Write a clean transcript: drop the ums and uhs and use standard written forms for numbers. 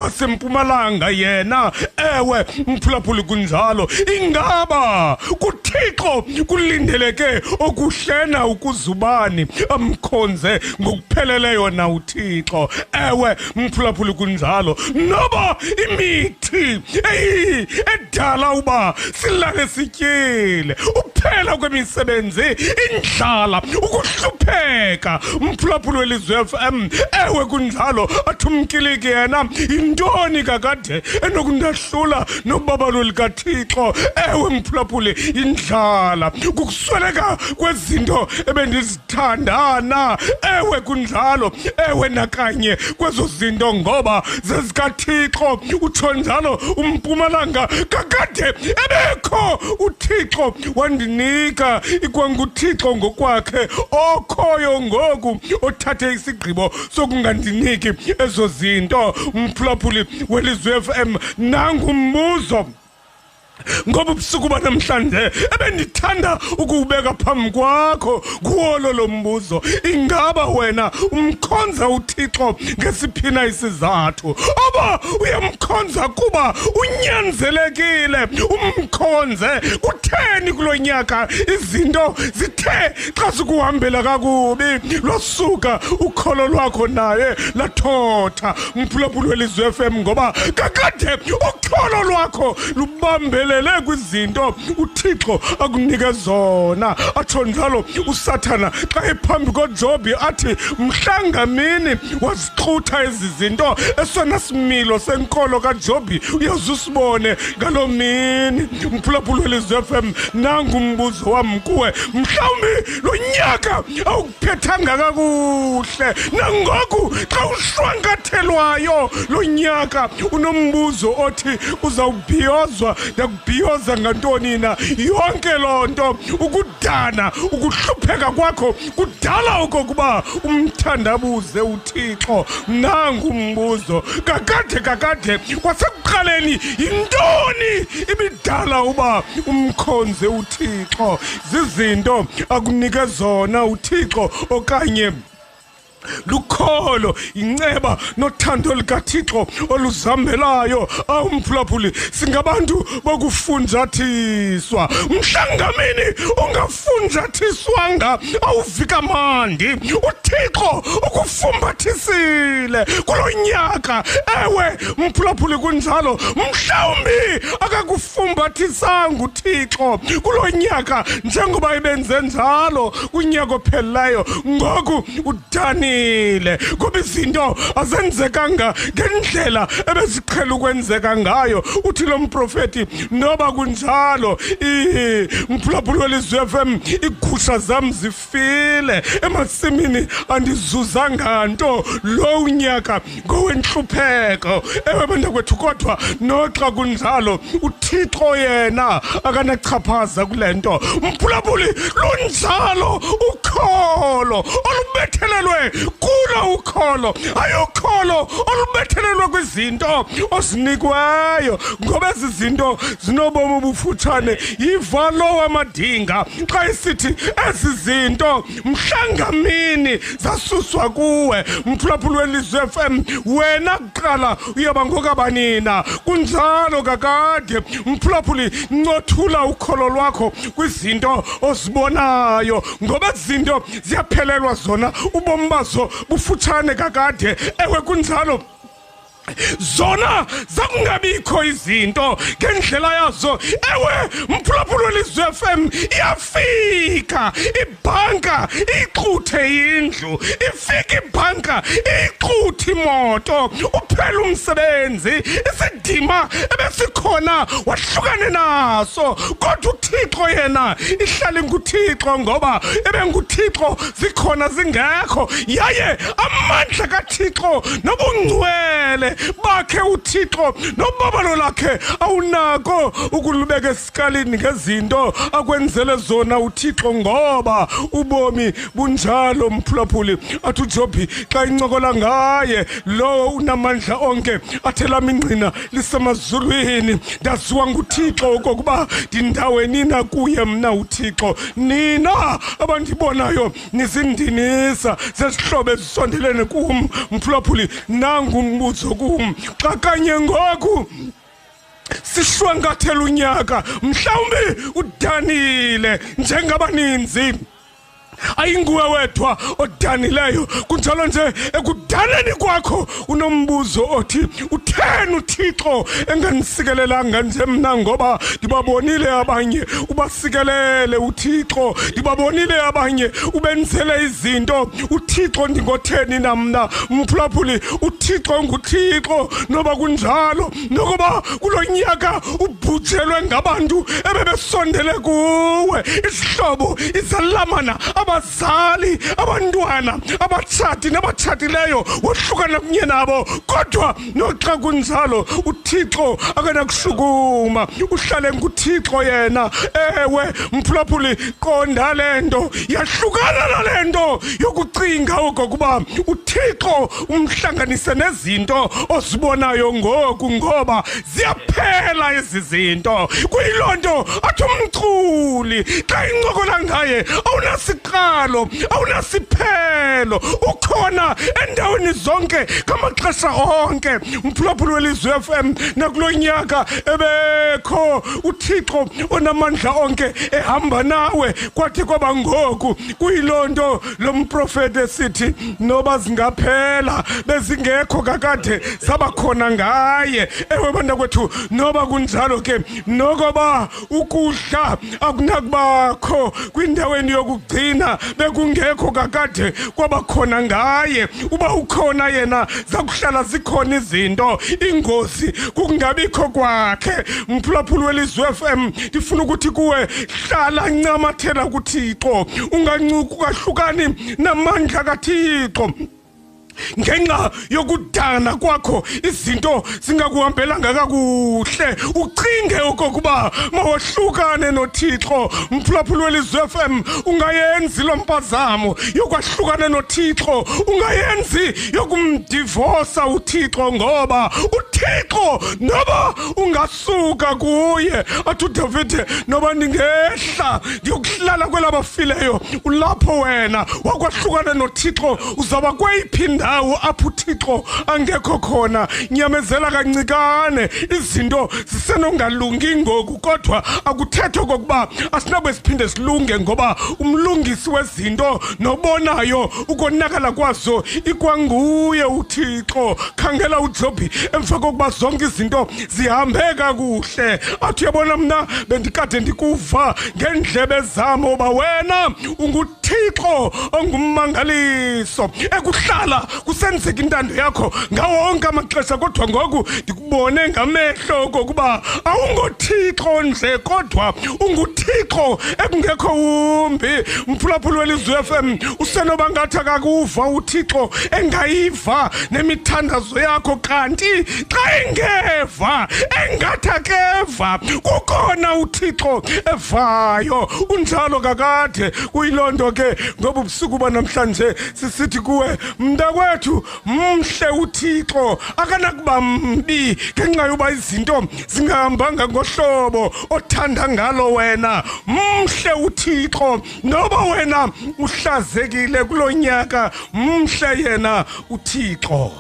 asempumalanga yena. Ewe mphulaphuli kunjalo, ingaba kuthixo kulindeleke okuhlena ukuzubani amkhonze ngokupheleleyo na uthixo. Ewe mphulaphuli kunjalo, noba imithi edala uba silale sityile, uphela kwemisebenzi, indlala, ukuhlupheka, mphulaphuli welizwe FM. Ewe kunjalo, athumkiliki yena, yintoni kakade enokundahlula nobabalo likathixo. Ewe mphulaphuli, indlala, kukusweleka kwezinto ebendizithandana. Ewe kunjalo, ewe nakanye kwezo zinto ngoba zezikathixo. Utsho njalo umpumalanga kakade ebekho uthixo wandinika ikwanguthixo ngokwakhe okhoyo ngoku othathe isigqibo sokungandiniki ezo zinto. Mphulaphuli welizwe FM, nangumbuzo ngoba ubusuku banamhlanje ebendithanda ukuwubeka phambi kwakho kuwo lo mbuzo. Ingaba wena umkhonza uthixo ngesiphina isizathu? Oba uyamkhonza kuba unyanzelekile umkhonze? Kutheni kulo nyaka izinto zithe xa sikuhambela kakubi, lwasuka ukholo lwakho naye lathotha? Mphulaphuli welizwe FM, ngoba kakade ukholo lwakho lubambe kwizinto uthixo akunike zona. Atsho njalo uSathana xa ephambi koJobi athi mhlangamini wazixutha ezi zinto. Esona similo senkolo kaJobi uyazusibone ngaloo mini. Mphulaphuli welizwe FM, nangumbuzo wam kuwe, mhlawumbi lo nyaka awukuphethanga kakuhle, nangoku xa ushwankathelwayo lo nyaka unombuzo othi uzawubhiyozwa. Bhiyoza ngantoni na? Yonke loo nto, ukudana, ukuhlupheka kwakho kudala okokuba umthandabuze uthixo. Nangumbuzo, kakade kwasekuqaleni yintoni ibidala uba umkhonze uthixo? Zizinto akunike zona uthixo okanye lukholo, inceba nothando likathixo oluzambelayo? Awu mphulaphuli, singabantu bokufunjathiswa. Mhlangamini ungafunjathiswanga awuvika mandi. Uthixo ukufumbathisile kulo nyaka. Ewe mphulaphuli kunjalo, mhlawumbi akakufumbathisanga uthixo kulo nyaka njengoba ebenze njalo kunyaka opheleleyo. Ngoku udani kuba izinto azenzekanga ngendlela ebeziqhela ukwenzeka ngayo. Uthi lo mprofeti, noba kunjalo mphulaphuli welizwe FM, iigusha zam zifile emasimini, andizuzanga nto lo unyaka ngowentlupheko. Ewe bantakwethu, kodwa noxa kunjalo uthixo yena akanachaphaza kule nto. Mphulaphuli, lunjalo ukholo olubethelelwe kulo ukholo, ayokholo olubethelelwe kwizinto ozinikweyo, ngoba ezi zinto zinobomi obufutshane. Yiva lo wamadinga xa esithi ezi zinto mhlangamini zasuswa kuwe. Mphulaphuli welizwe FM, wena kuqala uyaba ngokabanina. Kunjalo kakade mphulaphuli, ncothula ukholo lwakho kwizinto ozibonayo, ngoba zinto ziyaphelelwa zona, ubomi bazo bufutshane kakade. Ewe kunjalo, zona zakungabikho izinto ngendlela yazo. Ewe mphulaphuli welizwe FM, iyafika ibhanka ixuthe indlu, ifika ibhanka ixuthe imoto, uphela umsebenzi, isidima ebesikhona wahlukane naso. Kodwa uthixo yena ihlala nguthixo, ngoba ebenguthixo zikhona zingekho, yaye amandla kathixo nobungcwele bakhe uthixo nobabalo lakhe awunako ukulubeka esikalini ngezinto akwenzele zona uthixo, ngoba ubomi bunjalo. Mphulaphuli athi uJobi xa incokola ngaye, lo unamandla onke athela mingqina lisemazulwini, ndaziwa nguthixo okokuba ndindaweni na kuye mna uthixo. Nina abandibonayo nizindinisa zezihlobo ezisondelene kum. Mphulaphuli, nangumbuzo ngoku xa kanye ngoku sishwankathela unyaka mhlawumbi udanile njengabaninzi ayinguwe wedwa odanileyo kunjalo nje ekudaneni kwakho unombuzo othi utheni uthixo enganisikelelanga nje mna ngoba ndibabonile abanye ubasikelele uthixo ndibabonile abanye ubenzele izinto uthixo ndingotheni namna mphulaphuli uthixo nguthixo noba kunjalo nokuba kulo nyaka ubhujelwe ngabantu ebebesondele kuwe izihlobo izalamana abazali abantwana abatshati nabatshatileyo wohlukana kunye nabo kodwa noxa kunjalo uthixo akanakushukuma uhlale nguthixo yena ewe mphulaphuli qonda lento yahlukana nalento yokucinga okokuba uthixo umhlanganise nezinto ozibonayo ngoku ngoba ziyaphela ezi zinto kuyilonto athi umculi xa incokola ngaye awunasiqalo awunasiphelo ukhona endaweni zonke ngamaxesha onke umphulaphuli welizwi FM nakulo nyaka ebekho uthixo onamandla onke ehamba nawe kwathi kwaba ngoku kuyilonto lomprofeti esithi noba zingaphela bezingekho kakade sabakhona ngaye ewe bantakwethu noba kunjalo ke nokoba ukudla akunakubakho kwindaweni yokugcina bekungekho kakade kwabakhona ngaye uba ukhona yena zakuhlala zikhona izinto ingozi kungabikho kwakhe mphulaphuli welizwi FM ndifuna ukuthi kuwe hlala ncamathela kuthixo ungancuki ungahlukani namandla kathixo ngenxa yokudana kwakho izinto zingakuhambelanga kakuhle ucinge okokuba mawahlukane nothixo mphulaphuli welizwi FM ungayenzi lo mpazamo yokwahlukana nothixo ungayenzi yokumdivosa uthixo ngoba uthixo noba ungasuka kuye athi uDavid noba ndingehla ndiyokuhlala kwelabafileyo ulapho wena wakwahlukana nothixo uzaba kweyiphinda ndawo apho uthixo angekho khona nyamezela kancikane izinto zisenongalungi ngoku kodwa akuthethwa okokuba asinabe siphinde silunge ngoba umlungisi wezinto nobonayo ukonakala kwazo ikwanguye uthixo khangela uJobhi emva kokuba zonke izinto zihambe kakuhle athi uyabona mna bendikade ndikuva ngendlebe zami oba wena unguthixo ongummangaliso ekuhlala kusenzeka intando yakho ngawo wonke amaxesha kodwa ngoku ndikubone ngamehlo okokuba awungothixo nje kodwa unguthixo ekungekho wumbi mphulaphuli welizwi FM usenoba ngathi akakuva uthixo engayiva nemithandazo yakho kanti xa engeva engathi akeva kukhona uthixo evayo unjalo kakade kuyilonto ke ngoba ubusuku banamhlanje sisithi kuwe mntakwethu mhle uthixo akanakuba mbi ngenxa yoba izinto zingahambanga ngohlobo othanda ngalo wena mhle uthixo noba wena uhlazekile kulo nyaka mhle yena uthixo